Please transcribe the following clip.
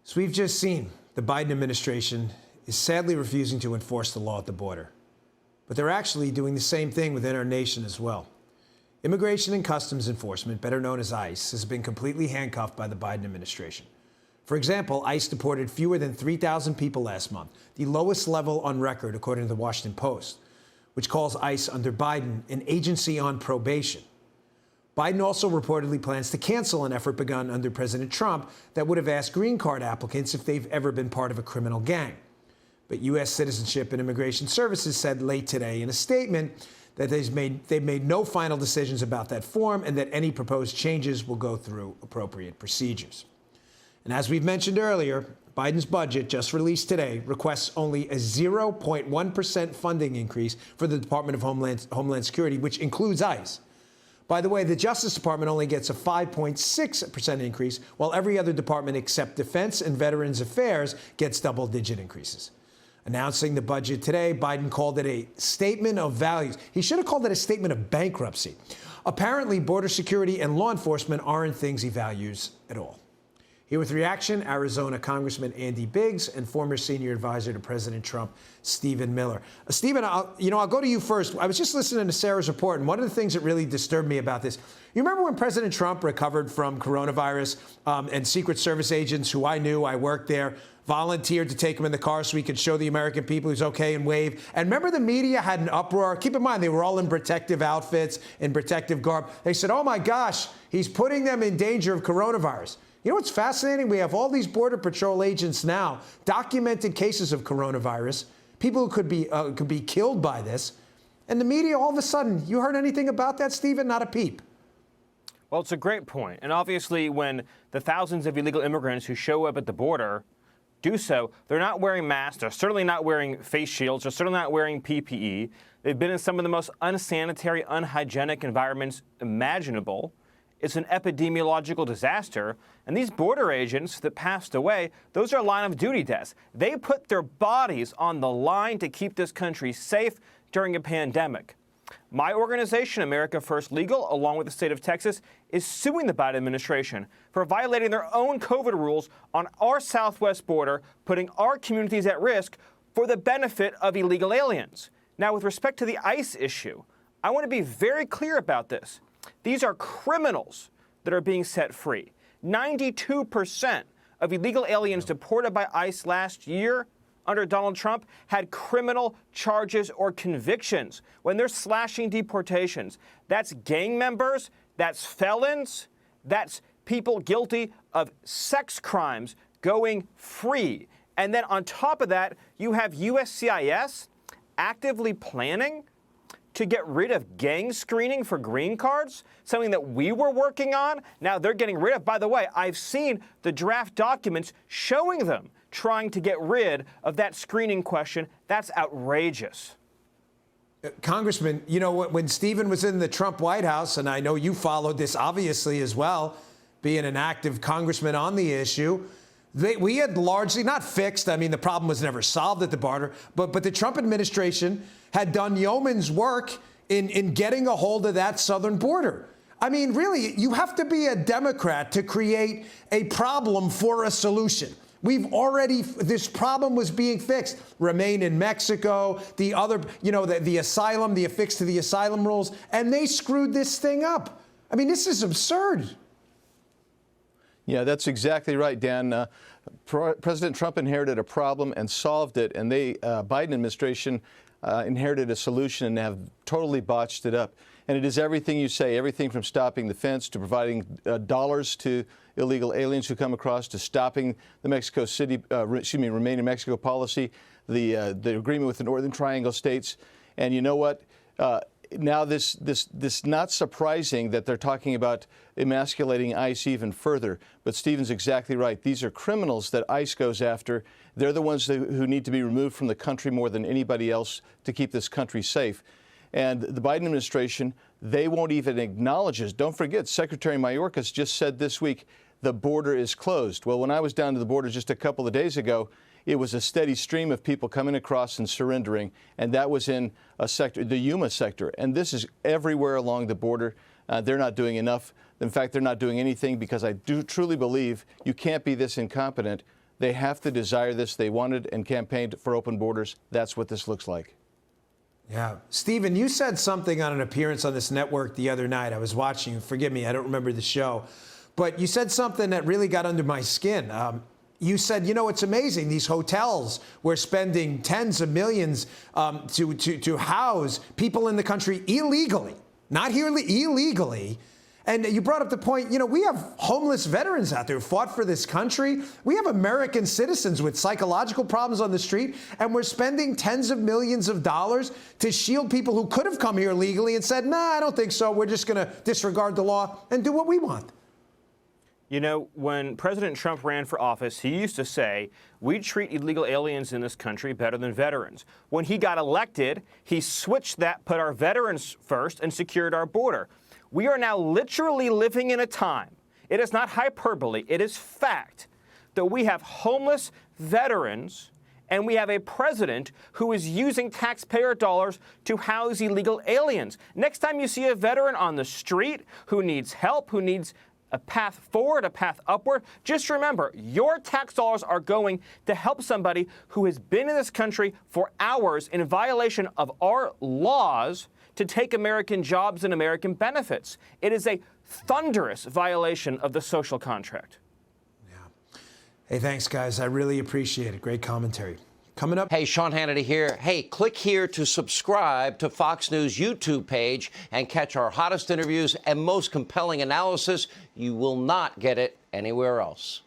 As we've just seen, the Biden administration is sadly refusing to enforce the law at the border. But they're actually doing the same thing within our nation as well. Immigration and Customs Enforcement, better known as ICE, has been completely handcuffed by the Biden administration. For example, ICE deported fewer than 3,000 people last month, the lowest level on record, according to the Washington Post, which calls ICE under Biden an agency on probation. Biden also reportedly plans to cancel an effort begun under President Trump that would have asked green card applicants if they've ever been part of a criminal gang. But U.S. Citizenship and Immigration Services said late today in a statement that they've made no final decisions about that form and that any proposed changes will go through appropriate procedures. And as we've mentioned earlier, Biden's budget, just released today, requests only a 0.1% funding increase for the Department of Homeland Security, which includes ICE. By the way, the Justice Department only gets a 5.6% increase, while every other department except Defense and Veterans Affairs gets double-digit increases. Announcing the budget today, Biden called it a statement of values. He should have called it a statement of bankruptcy. Apparently, border security and law enforcement aren't things he values at all. Here with reaction, Arizona Congressman Andy Biggs and former senior advisor to President Trump, Stephen Miller. Stephen, I'll go to you first. I was just listening to Sarah's report, and one of the things that really disturbed me about this, you remember when President Trump recovered from coronavirus and Secret Service agents who I knew, I worked there, volunteered to take him in the car so he could show the American people he's okay and wave. And remember the media had an uproar. Keep in mind, they were all in protective outfits, in protective garb. They said, oh my gosh, he's putting them in danger of coronavirus. You know what's fascinating? We have all these Border Patrol agents now, documented cases of coronavirus, people who could be killed by this. And the media, all of a sudden, you heard anything about that, Stephen? Not a peep. Well, it's a great point. And obviously, when the thousands of illegal immigrants who show up at the border do so, they're not wearing masks. They're certainly not wearing face shields. They're certainly not wearing PPE. They've been in some of the most unsanitary, unhygienic environments imaginable. It's an epidemiological disaster. And these border agents that passed away, those are line of duty deaths. They put their bodies on the line to keep this country safe during a pandemic. My organization, America First Legal, along with the state of Texas, is suing the Biden administration for violating their own COVID rules on our southwest border, putting our communities at risk for the benefit of illegal aliens. Now, with respect to the ICE issue, I want to be very clear about this. These are criminals that are being set free. 92% of illegal aliens deported by ICE last year under Donald Trump had criminal charges or convictions. When they're slashing deportations, that's gang members, that's felons, that's people guilty of sex crimes going free. And then on top of that, you have USCIS actively planning to get rid of gang screening for green cards, something that we were working on. Now they're getting rid of. By the way, I've seen the draft documents showing them trying to get rid of that screening question. That's outrageous. Congressman, you know, when Stephen was in the Trump White House, and I know you followed this obviously as well, being an active congressman on the issue, we had largely not fixed. I mean, the problem was never solved at the border, but the Trump administration had done yeoman's work in getting a hold of that southern border. I mean, really, you have to be a Democrat to create a problem for a solution. This problem was being fixed. Remain in Mexico, the other, you know, the asylum, the affix to the asylum rules, and they screwed this thing up. I mean, this is absurd. Yeah, that's exactly right, Dan. President Trump inherited a problem and solved it, and the Biden administration inherited a solution and have totally botched it up. And it is everything you say, everything from stopping the fence to providing dollars to illegal aliens who come across, to stopping the Mexico City, Remain in Mexico policy, the agreement with the Northern Triangle states. And you know what? Now this not surprising that they're talking about emasculating ICE even further. But Stephen's exactly right. These are criminals that ICE goes after. They're the ones who need to be removed from the country more than anybody else to keep this country safe. And the Biden administration, they won't even acknowledge this. Don't forget, Secretary Mayorkas just said this week, the border is closed. Well, when I was down to the border just a couple of days ago, it was a steady stream of people coming across and surrendering, and that was in a sector, the Yuma sector. And this is everywhere along the border. They're not doing enough. In fact, they're not doing anything, because I do truly believe you can't be this incompetent They have to desire this. They wanted and campaigned for open borders. That's what this looks like. Yeah. Stephen, you said something on an appearance on this network the other night. I was watching you. Forgive me, I don't remember the show. But you said something that really got under my skin. You said, you know, it's amazing. These hotels, we're spending tens of millions to house people in the country illegally. Not here, illegally. And you brought up the point, you know, we have homeless veterans out there who fought for this country. We have American citizens with psychological problems on the street, and we're spending tens of millions of dollars to shield people who could have come here legally and said, nah, I don't think so. We're just going to disregard the law and do what we want. You know, when President Trump ran for office, he used to say, we treat illegal aliens in this country better than veterans. When he got elected, he switched that, put our veterans first, and secured our border. We are now literally living in a time, it is not hyperbole, it is fact, that we have homeless veterans and we have a president who is using taxpayer dollars to house illegal aliens. Next time you see a veteran on the street who needs help, who needs a path forward, a path upward, just remember, your tax dollars are going to help somebody who has been in this country for hours in violation of our laws to take American jobs and American benefits. It is a thunderous violation of the social contract. Yeah. Hey, thanks, guys. I really appreciate it. Great commentary. Coming up. Hey, Sean Hannity here. Hey, click here to subscribe to Fox News YouTube page and catch our hottest interviews and most compelling analysis. You will not get it anywhere else.